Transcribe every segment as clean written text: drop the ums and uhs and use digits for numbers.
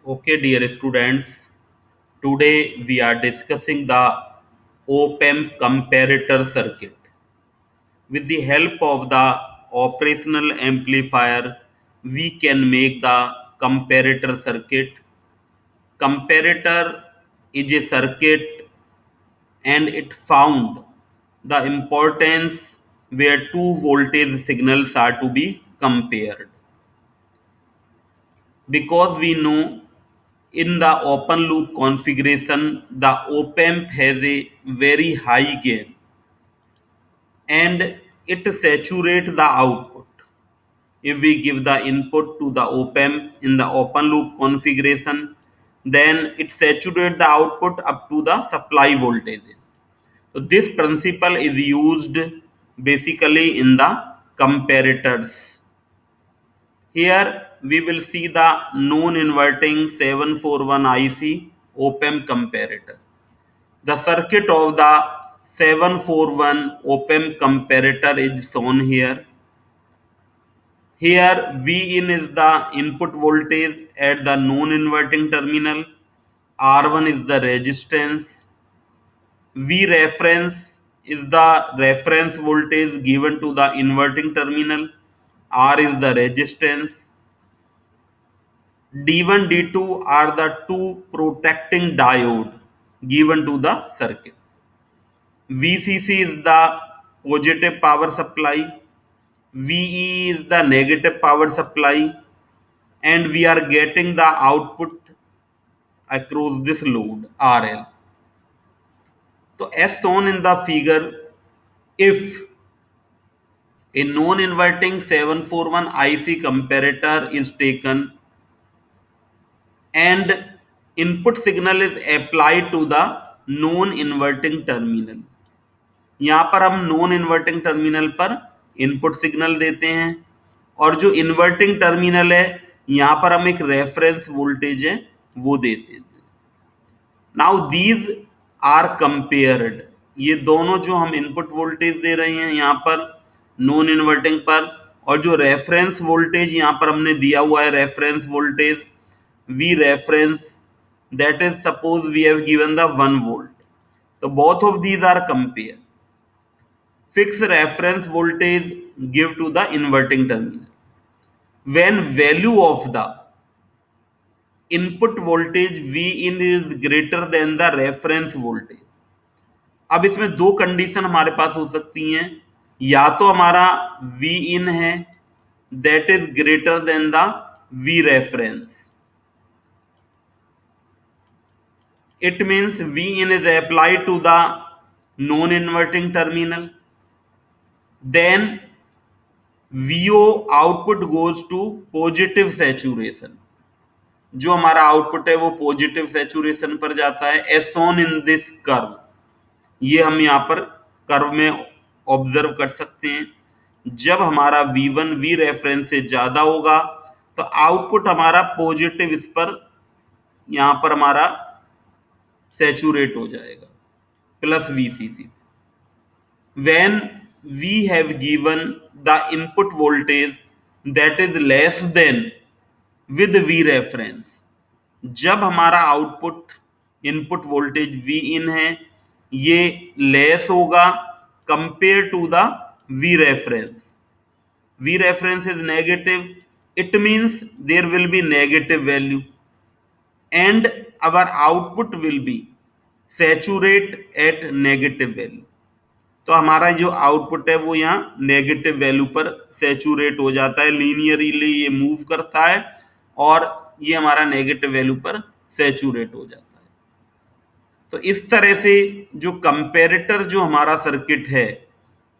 Okay, dear students, today we are discussing the op-amp comparator circuit. With the help of the operational amplifier, we can make the comparator circuit. Comparator is a circuit and it found the importance where two voltage signals are to be compared. Because we know in the open loop configuration, the op-amp has a very high gain and it saturates the output. If we give the input to the op-amp in the open loop configuration, then it saturates the output up to the supply voltage. So this principle is used basically in the comparators. Here we will see the non-inverting 741 IC op-amp comparator. The circuit of the 741 op-amp comparator is shown here. Here Vin is the input voltage at the non-inverting terminal, R1 is the resistance, V reference is the reference voltage given to the inverting terminal, R is the resistance, D1, D2 are the two protecting diode given to the circuit. VCC is the positive power supply, VE is the negative power supply, and we are getting the output across this load RL. So as shown in the figure, if a non-inverting 741 IC comparator is taken and input signal is applied to the non-inverting terminal, यहाँ पर हम non inverting terminal पर input signal देते हैं और जो inverting terminal है यहाँ पर हम एक रेफरेंस वोल्टेज है वो देते हैं. नाउ दीज आर कंपेयर्ड, ये दोनों जो हम इनपुट वोल्टेज दे रहे हैं यहाँ पर नॉन इन्वर्टिंग पर और जो रेफरेंस वोल्टेज यहाँ पर हमने दिया हुआ है reference voltage V reference, that is suppose we have given the 1 volt. So both of these are compared. Fixed reference voltage give to the inverting terminal. When value of the input voltage Vin is greater than the reference voltage. अब इसमें दो condition हमारे पास हो सकती हैं, या तो हमारा Vin है that is greater than the V reference. It means Vin is applied to the non-inverting terminal. Then VO output goes to positive saturation. जो हमारा आउटपुट है वो पॉजिटिव सैचुरेशन पर जाता है as shown in this curve. ये हम यहाँ पर कर्व में ऑब्जर्व कर सकते हैं. जब हमारा V1 V रेफरेंस से ज्यादा होगा तो आउटपुट हमारा पॉजिटिव इस पर यहाँ पर हमारा सैचुरेट हो जाएगा plus VCC. When we have given the input voltage that is less than with V reference, जब हमारा आउटपुट इनपुट वोल्टेज Vin है ये लेस होगा compare to the V reference. V reference is negative, it means there will be negative value and our output will be saturate at negative value. तो हमारा जो output है वो यहाँ negative value पर सैचुरेट हो जाता है, लीनियरली ये मूव करता है और ये हमारा नेगेटिव वैल्यू पर सैचुरेट हो जाता है. तो इस तरह से जो कंपैरेटर जो हमारा सर्किट है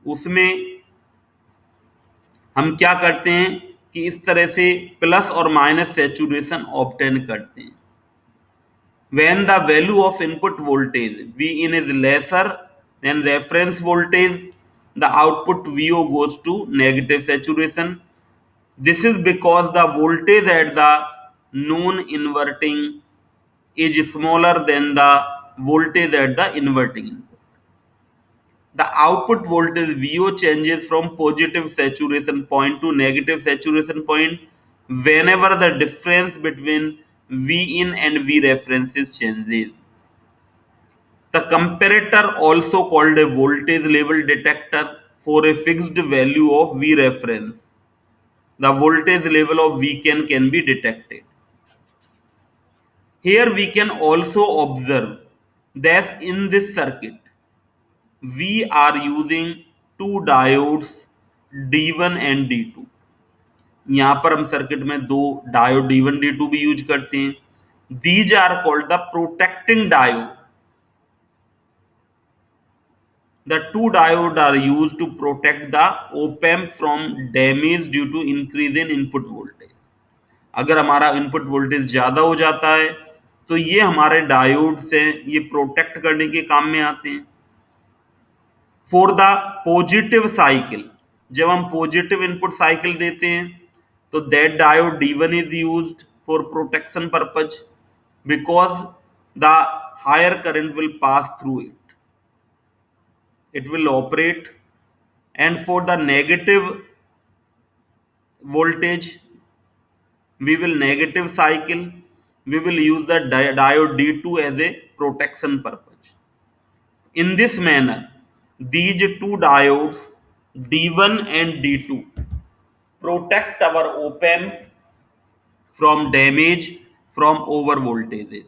उसमें हम क्या करते हैं कि इस तरह से प्लस और माइनस सैचुरेशन ऑब्टेन करते हैं. When the value of input voltage Vin is lesser than reference voltage, the output VO goes to negative saturation. This is because the voltage at the non-inverting is smaller than the voltage at the inverting input. The output voltage VO changes from positive saturation point to negative saturation point whenever the difference between V in and V references changes. The comparator, also called a voltage level detector, for a fixed value of V reference, the voltage level of V can be detected. Here we can also observe that in this circuit we are using two diodes D1 and D2. यहाँ पर हम circuit में दो diode D1 D2 भी use करते हैं. These are called the protecting diode. The two diodes are used to protect the op-amp from damage due to increase in input voltage. अगर हमारा इनपुट वोल्टेज ज्यादा हो जाता है तो ये हमारे डायोड से ये प्रोटेक्ट करने के काम में आते हैं. फॉर द पॉजिटिव साइकिल, जब हम पॉजिटिव इनपुट साइकिल देते हैं तो that diode D1 is used for protection purpose because the higher current will pass through it, it will operate. And for the negative voltage, we will negative cycle, we will use the diode D2 as a protection purpose. In this manner, these two diodes D1 and D2 protect our op-amp from damage from over voltages.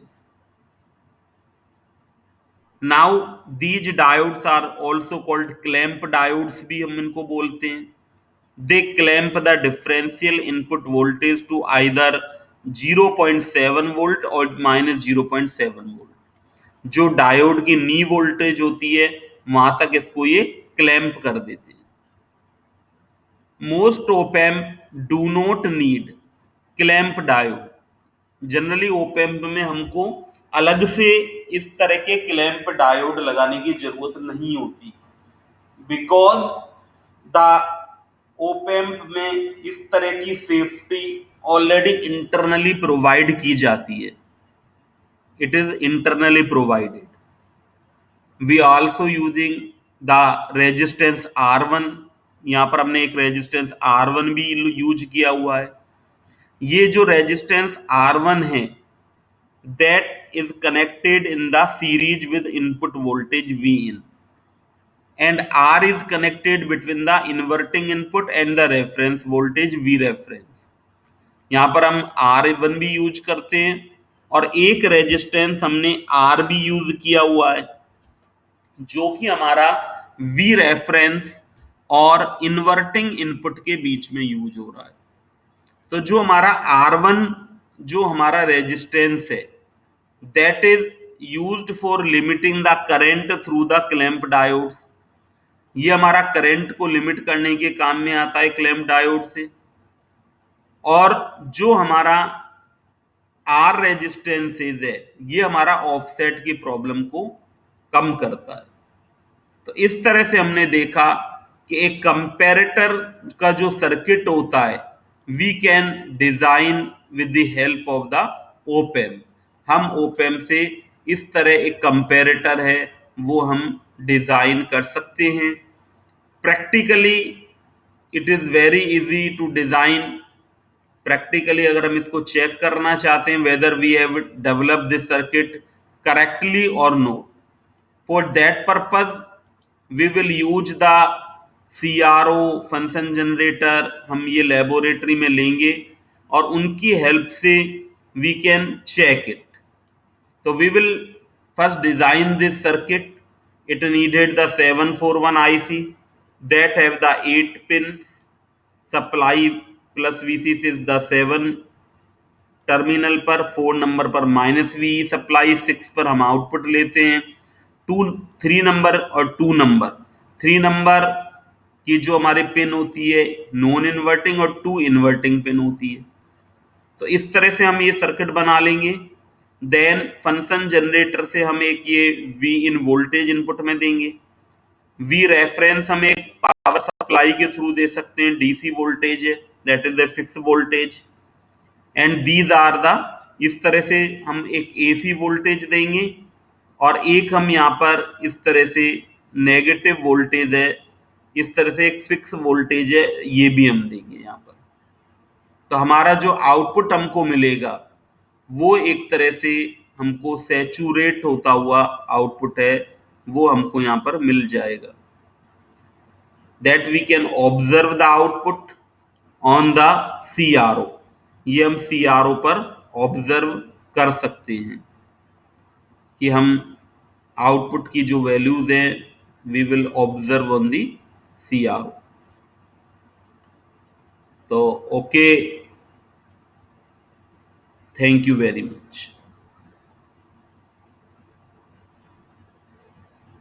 Now these diodes are also called clamp diodes भी हम इनको बोलते हैं. They clamp the differential input voltage to either 0.7 volt or minus 0.7 volt. जो diode की नी voltage होती है वहां तक इसको ये क्लैंप कर देते हैं. Most op-amp do not need clamp diode. Generally op-amp में हमको अलग से इस तरह के क्लैंप डायोड लगाने की जरूरत नहीं होती, बिकॉज द ओपैम्प में इस तरह की सेफ्टी ऑलरेडी इंटरनली प्रोवाइड की जाती है. It is internally provided. We also using the resistance R1. यहां पर हमने एक रेजिस्टेंस R1 भी यूज किया हुआ है. ये जो रेजिस्टेंस R1 है that is connected in the series with input voltage Vin, and R is connected between the inverting input and the reference voltage V reference. यहाँ पर हम R1 भी यूज करते हैं और एक रेजिस्टेंस हमने R भी यूज किया हुआ है जो कि हमारा V रेफरेंस और इन्वर्टिंग इनपुट के बीच में यूज हो रहा है. तो जो हमारा R1 जो हमारा रेजिस्टेंस है that is used for limiting the current through the clamp diodes. ये हमारा करंट को लिमिट करने के काम में आता है क्लैंप डायोड से. और जो हमारा R रेजिस्टेंसेज है ये हमारा ऑफसेट की प्रॉब्लम को कम करता है. तो इस तरह से हमने देखा कि एक कंपैरेटर का जो सर्किट होता है we can design with the help of the opamp. हम ओपैम्प से इस तरह एक कंपैरेटर है वो हम डिजाइन कर सकते हैं. Practically it is very easy to design. Practically अगर हम इसको चेक करना चाहते हैं whether we have develop this circuit correctly और no, for that purpose we will use the CRO function generator. हम ये लेबोरेटरी में लेंगे और उनकी हेल्प से वी कैन चेक इट. तो we will first design this circuit. It needed the 741 IC that have the 8 pins supply plus VCC is the 7 terminal पर, 4 number पर माइनस वी सप्लाई, 6 पर हम आउटपुट लेते हैं. 3 नंबर और 2 number, 3 number की जो हमारे पिन होती है नॉन इन्वर्टिंग और 2 इन्वर्टिंग पिन होती है. तो इस तरह से हम ये सर्किट बना लेंगे. देन फंक्शन जनरेटर से हम एक ये वी इन वोल्टेज इनपुट में देंगे. वी रेफरेंस हम एक पावर सप्लाई के थ्रू दे सकते हैं, डीसी वोल्टेज है that is the fix voltage. And these are the, इस तरह से हम एक एसी वोल्टेज देंगे और एक हम यहाँ पर इस तरह से नेगेटिव वोल्टेज है, इस तरह से एक फिक्स वोल्टेज है ये भी हम देंगे यहाँ पर. तो हमारा जो आउटपुट हमको मिलेगा वो एक तरह से हमको सैचुरेट होता हुआ आउटपुट है, वो हमको यहाँ पर मिल जाएगा। That we can observe the output on the CRO। ये हम CRO पर ऑब्जर्व कर सकते हैं कि हम आउटपुट की जो वैल्यूज हैं we will observe on the CRO। तो okay, thank you very much.